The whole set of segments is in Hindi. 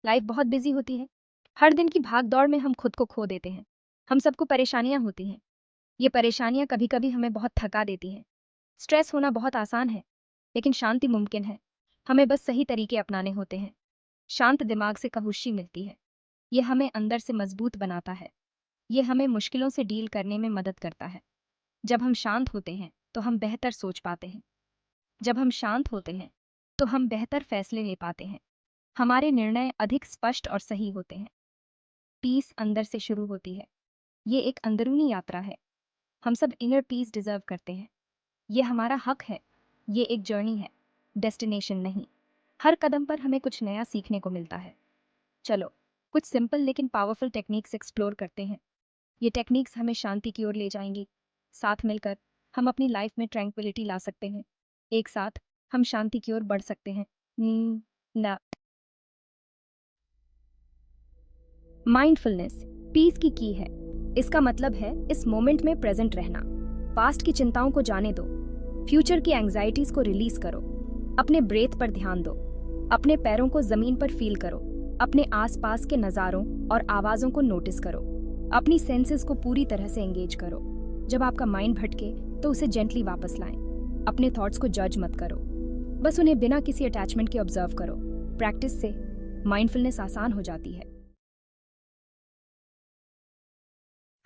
लाइफ बहुत बिजी होती है। हर दिन की भाग दौड़ में हम खुद को खो देते हैं। हम सबको परेशानियां होती हैं। ये परेशानियां कभी कभी हमें बहुत थका देती हैं। स्ट्रेस होना बहुत आसान है, लेकिन शांति मुमकिन है। हमें बस सही तरीके अपनाने होते हैं। शांत दिमाग से खामोशी मिलती है। ये हमें अंदर से मजबूत बनाता है। ये हमें मुश्किलों से डील करने में मदद करता है। जब हम शांत होते हैं तो हम बेहतर सोच पाते हैं। जब हम शांत होते हैं तो हम बेहतर फैसले ले पाते हैं। हमारे निर्णय अधिक स्पष्ट और सही होते हैं। पीस अंदर से शुरू होती है। ये एक अंदरूनी यात्रा है। हम सब इनर पीस डिजर्व करते हैं। ये हमारा हक है। ये एक जर्नी है, डेस्टिनेशन नहीं। हर कदम पर हमें कुछ नया सीखने को मिलता है। चलो, कुछ सिंपल लेकिन पावरफुल टेक्निक्स एक्सप्लोर करते हैं। ये टेक्निक्स हमें शांति की ओर ले जाएंगी। साथ मिलकर हम अपनी लाइफ में ट्रैंक्विलिटी ला सकते हैं। एक साथ हम शांति की ओर बढ़ सकते हैं। ना माइंडफुलनेस पीस की है। इसका मतलब है इस मोमेंट में प्रेजेंट रहना। पास्ट की चिंताओं को जाने दो। फ्यूचर की एंजाइटीज को रिलीज करो। अपने ब्रेथ पर ध्यान दो। अपने पैरों को जमीन पर फील करो। अपने आसपास के नज़ारों और आवाज़ों को नोटिस करो। अपनी सेंसेस को पूरी तरह से एंगेज करो। जब आपका माइंड भटके तो उसे जेंटली वापस लाएं। अपने थॉट्स को जज मत करो, बस उन्हें बिना किसी अटैचमेंट के ऑब्जर्व करो। प्रैक्टिस से माइंडफुलनेस आसान हो जाती है।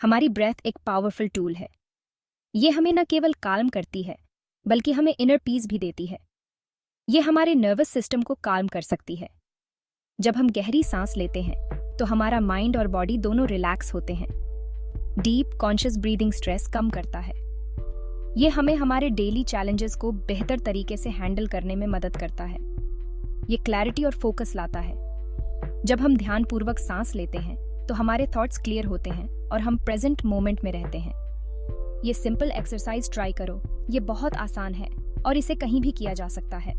हमारी ब्रेथ एक पावरफुल टूल है। ये हमें न केवल काल्म करती है, बल्कि हमें इनर पीस भी देती है। ये हमारे नर्वस सिस्टम को काल्म कर सकती है। जब हम गहरी सांस लेते हैं तो हमारा माइंड और बॉडी दोनों रिलैक्स होते हैं। डीप कॉन्शियस ब्रीदिंग स्ट्रेस कम करता है। ये हमें हमारे डेली चैलेंजेस को बेहतर तरीके से हैंडल करने में मदद करता है। ये क्लैरिटी और फोकस लाता है। जब हम ध्यानपूर्वक सांस लेते हैं तो हमारे थॉट्स क्लियर होते हैं और हम प्रेजेंट मोमेंट में रहते हैं। ये सिंपल एक्सरसाइज ट्राई करो। ये बहुत आसान है और इसे कहीं भी किया जा सकता है।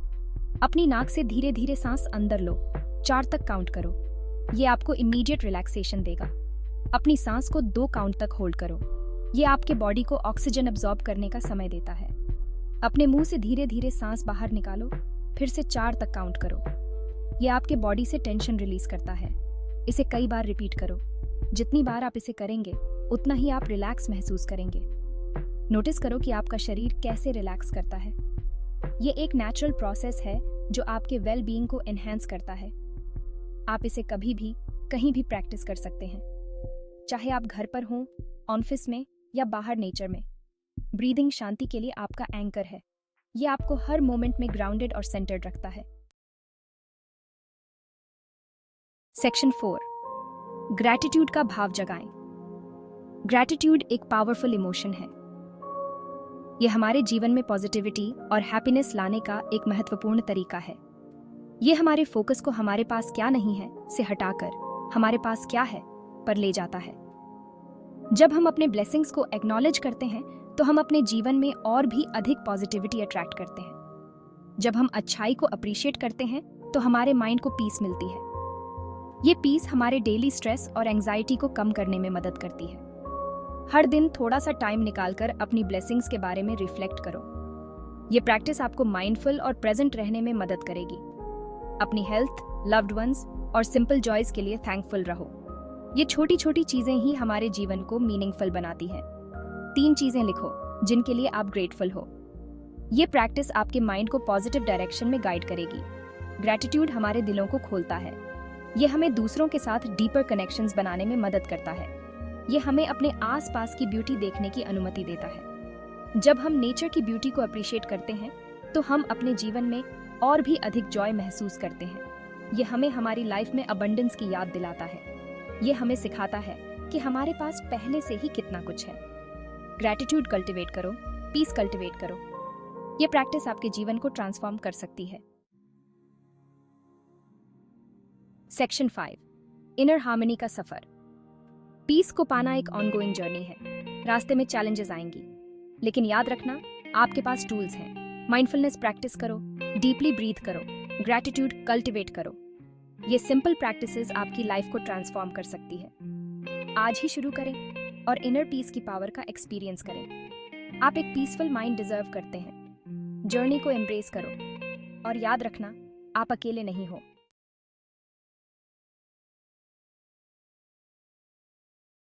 अपनी नाक से धीरे धीरे सांस अंदर लो। 4 तक काउंट करो। ये आपको इमीडिएट रिलैक्सेशन देगा। अपनी सांस को 2 काउंट तक होल्ड करो। ये आपके बॉडी को ऑक्सीजन अब्सॉर्ब करने का समय देता है। अपने मुंह से धीरे धीरे सांस बाहर निकालो। फिर से 4 तक काउंट करो। ये आपके बॉडी से टेंशन रिलीज करता है। इसे कई बार रिपीट करो। जितनी बार आप इसे करेंगे उतना ही आप रिलैक्स महसूस करेंगे। नोटिस करो कि आपका शरीर कैसे रिलैक्स करता है। ये एक नेचुरल प्रोसेस है जो आपके वेल बीइंग को एनहांस करता है। आप इसे कभी भी कहीं भी प्रैक्टिस कर सकते हैं, चाहे आप घर पर हों, ऑफिस में या बाहर नेचर में। ब्रीदिंग शांति के लिए आपका एंकर है। ये आपको हर मोमेंट में ग्राउंडेड और सेंटर्ड रखता है। सेक्शन 4, ग्रैटिट्यूड का भाव जगाएं। ग्रैटिट्यूड एक पावरफुल इमोशन है। यह हमारे जीवन में पॉजिटिविटी और हैप्पीनेस लाने का एक महत्वपूर्ण तरीका है। यह हमारे फोकस को हमारे पास क्या नहीं है से हटाकर हमारे पास क्या है पर ले जाता है। जब हम अपने ब्लेसिंग्स को एक्नॉलेज करते हैं तो हम अपने जीवन में और भी अधिक पॉजिटिविटी अट्रैक्ट करते हैं। जब हम अच्छाई को अप्रिशिएट करते हैं तो हमारे माइंड को पीस मिलती है। ये पीस हमारे डेली स्ट्रेस और एंजाइटी को कम करने में मदद करती है। हर दिन थोड़ा सा टाइम निकालकर अपनी ब्लेसिंग्स के बारे में रिफ्लेक्ट करो। ये प्रैक्टिस आपको माइंडफुल और प्रेजेंट रहने में मदद करेगी। अपनी हेल्थ, लव्ड वंस और सिंपल जॉयज के लिए थैंकफुल रहो। ये छोटी छोटी चीजें ही हमारे जीवन को मीनिंगफुल बनाती हैं। 3 चीजें लिखो जिनके लिए आप ग्रेटफुल हो। ये प्रैक्टिस आपके माइंड को पॉजिटिव डायरेक्शन में गाइड करेगी। ग्रैटिट्यूड हमारे दिलों को खोलता है। ये हमें दूसरों के साथ डीपर कनेक्शंस बनाने में मदद करता है। ये हमें अपने आसपास की ब्यूटी देखने की अनुमति देता है। जब हम नेचर की ब्यूटी को अप्रिशिएट करते हैं तो हम अपने जीवन में और भी अधिक जॉय महसूस करते हैं। ये हमें हमारी लाइफ में अबंडेंस की याद दिलाता है। ये हमें सिखाता है कि हमारे पास पहले से ही कितना कुछ है। ग्रैटिट्यूड कल्टीवेट करो, पीस कल्टीवेट करो। ये प्रैक्टिस आपके जीवन को ट्रांसफॉर्म कर सकती है। सेक्शन 5, इनर हार्मनी का सफर। पीस को पाना एक ऑनगोइंग जर्नी है। रास्ते में चैलेंजेस आएंगी, लेकिन याद रखना आपके पास टूल्स हैं। माइंडफुलनेस प्रैक्टिस करो, डीपली ब्रीथ करो, ग्रैटिट्यूड कल्टीवेट करो। ये सिंपल प्रैक्टिसेस आपकी लाइफ को ट्रांसफॉर्म कर सकती है। आज ही शुरू करें और इनर पीस की पावर का एक्सपीरियंस करें। आप एक पीसफुल माइंड डिजर्व करते हैं। जर्नी को एम्ब्रेस करो और याद रखना आप अकेले नहीं हो।